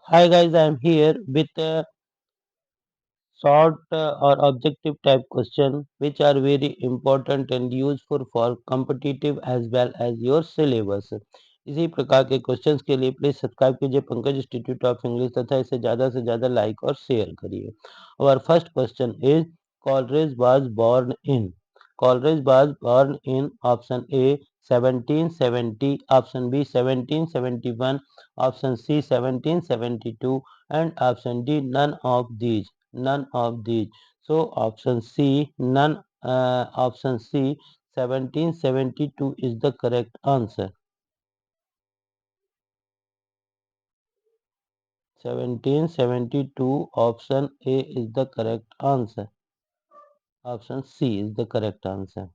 Hi guys, I am here with a short or objective type question which are very important and useful for competitive as well as your syllabus. इसी प्रकार के questions के लिए please subscribe कीजिए Pankaj institute of English तथा इसे ज़्यादा से ज़्यादा लाइक और शेयर करिए. Our first question is Coleridge was born in. Coleridge was born in option A 1770, option B 1771, option C 1772 and option D none of these. None of these. So option C, none. Option C, 1772 is the correct answer. 1772 option A is the correct answer. Option C is the correct answer.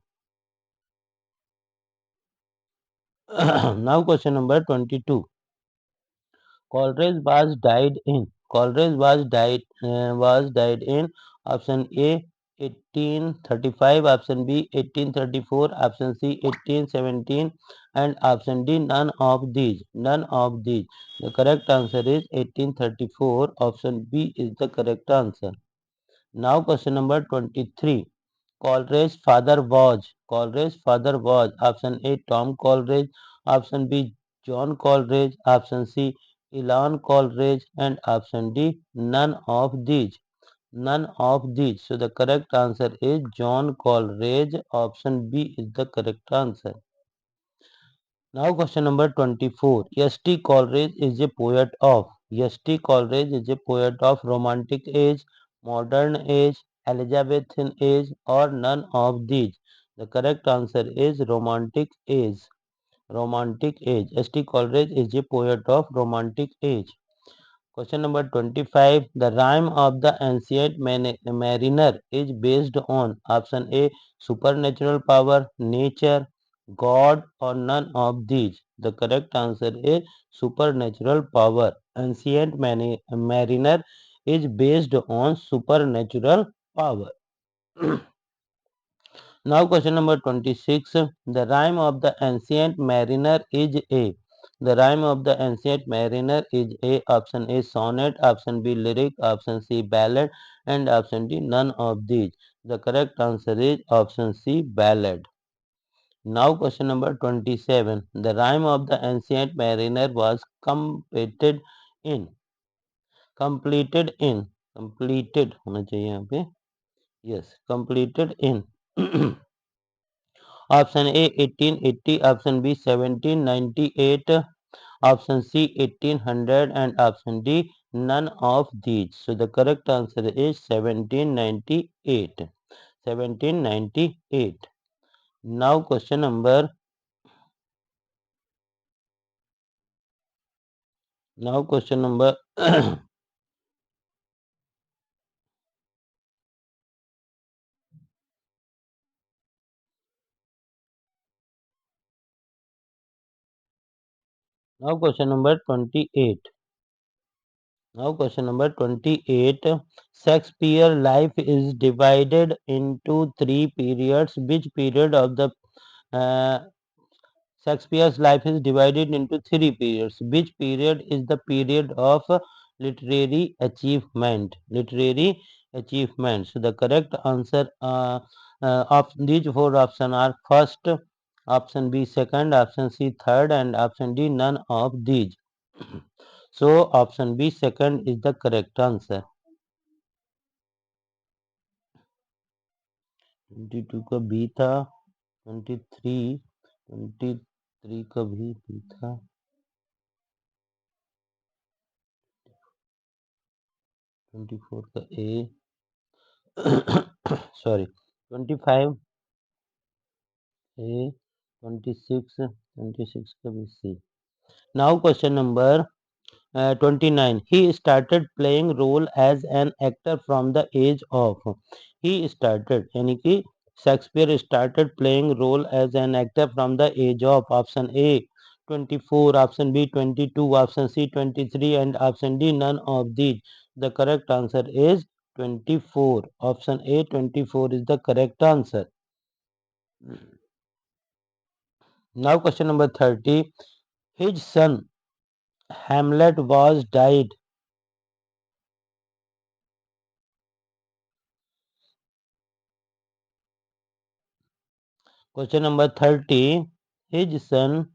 Now question number 22. Coleridge was died in option A 1835, option B 1834, option C 1817 and option D none of these. None of these. The correct answer is 1834. Option B is the correct answer. Now question number 23. Coleridge's father was option A Tom Coleridge, option B John Coleridge, option C Elon Coleridge and option D none of these. None of these. So the correct answer is John Coleridge. Option B is the correct answer. Now question number 24. S.T. Coleridge is a poet of. S.T. Coleridge is a poet of Romantic age, Modern age, Elizabethan age or none of these. The correct answer is Romantic age. Romantic age. S.T. Coleridge is a poet of Romantic age. Question number 25. The rhyme of the ancient mariner is based on option A supernatural power, nature, God or none of these. The correct answer is supernatural power. Ancient mariner is based on supernatural power. Now question number 26. The rhyme of the ancient mariner is A. The rhyme of the ancient mariner is A. Option A sonnet, option B lyric, option C ballad and option D none of these. The correct answer is option C ballad. Now question number 27. The rhyme of the ancient mariner was in. Completed in. Completed होना चाहिए यहाँ पे. Yes, completed in. Option A 1880, option B 1798, option C 1800 and option D none of these. So the correct answer is 1798. 1798. Now question number now question number now question number 28. Now question number 28. Shakespeare life is divided into three periods. Which period of the uh, Shakespeare's life is divided into three periods. Which period is the period of literary achievement? Literary achievement. So the correct answer of these four options are first, option B second, option C third, and option D none of these. So option B second is the correct answer. 22 का B था, 23 का भी B था. Twenty four का ए sorry 25 ए 26 का भी C. Now question number 29. He started playing role as an actor from the age of. He started यानी कि Shakespeare started playing role as an actor from the age of option A 24, option B 22, option C 23 and option D none of these. The correct answer is 24. Option A 24 is the correct answer. Now question number 30. His son Hamlet was died. Question number 30. His son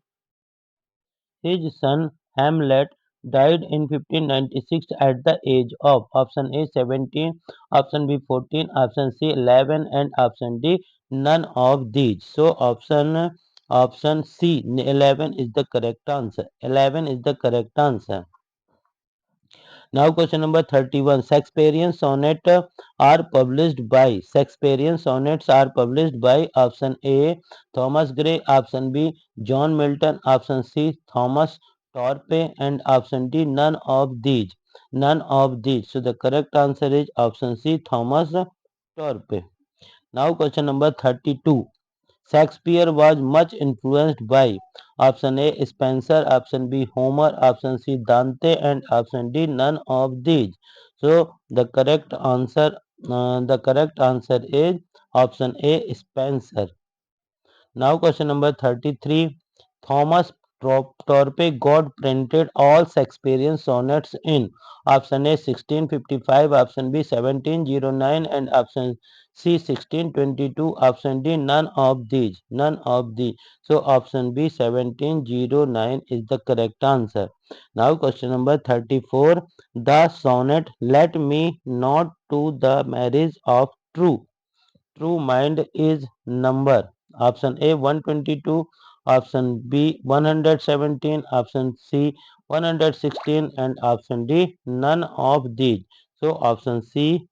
His son Hamlet died in 1596 at the age of option A 17, option B 14, option C 11, and option D none of these. So option C 11 is the correct answer. 11 is the correct answer. Now question number 31. Shakespearean sonnets are published by option A Thomas Gray, option B John Milton, option C Thomas Torpe, and option D none of these. None of these. So the correct answer is option C Thomas Torpe. Now question number 32. Shakespeare was much influenced by option A Spenser, option B Homer, option C Dante, and option D none of these. So the correct answer is option A Spenser. Now question number 33. Thomas Torpe got printed all Shakespearean sonnets in option A 1655, option B 1709, and option C 1622, option D none of these. None of these. So option B 1709 is the correct answer. Now question number 34. The sonnet Let Me Not to the Marriage of True Mind is number option A 122, option B 117, option C 116, and option D none of these. So option C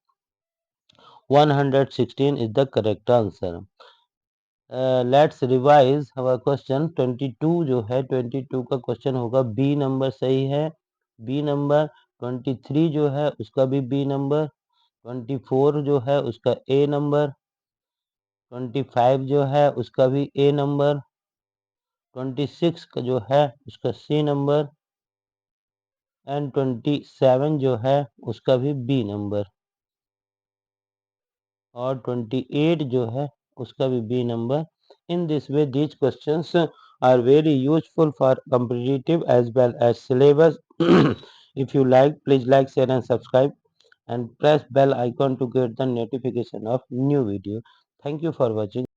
116 is the correct answer. Let's revise हमारा question 22 जो है 22 का question होगा B number सही है B number 23 जो है उसका भी बी नंबर 24 जो है उसका ए नंबर 25 जो है उसका भी ए नंबर 26 का जो है उसका सी नंबर एंड 27 जो है उसका भी बी नंबर और 28 जो है उसका भी B number in this way these questions are very useful for competitive as well as syllabus. If you like, please like, share and subscribe and press bell icon to get the notification of new video. Thank you for watching.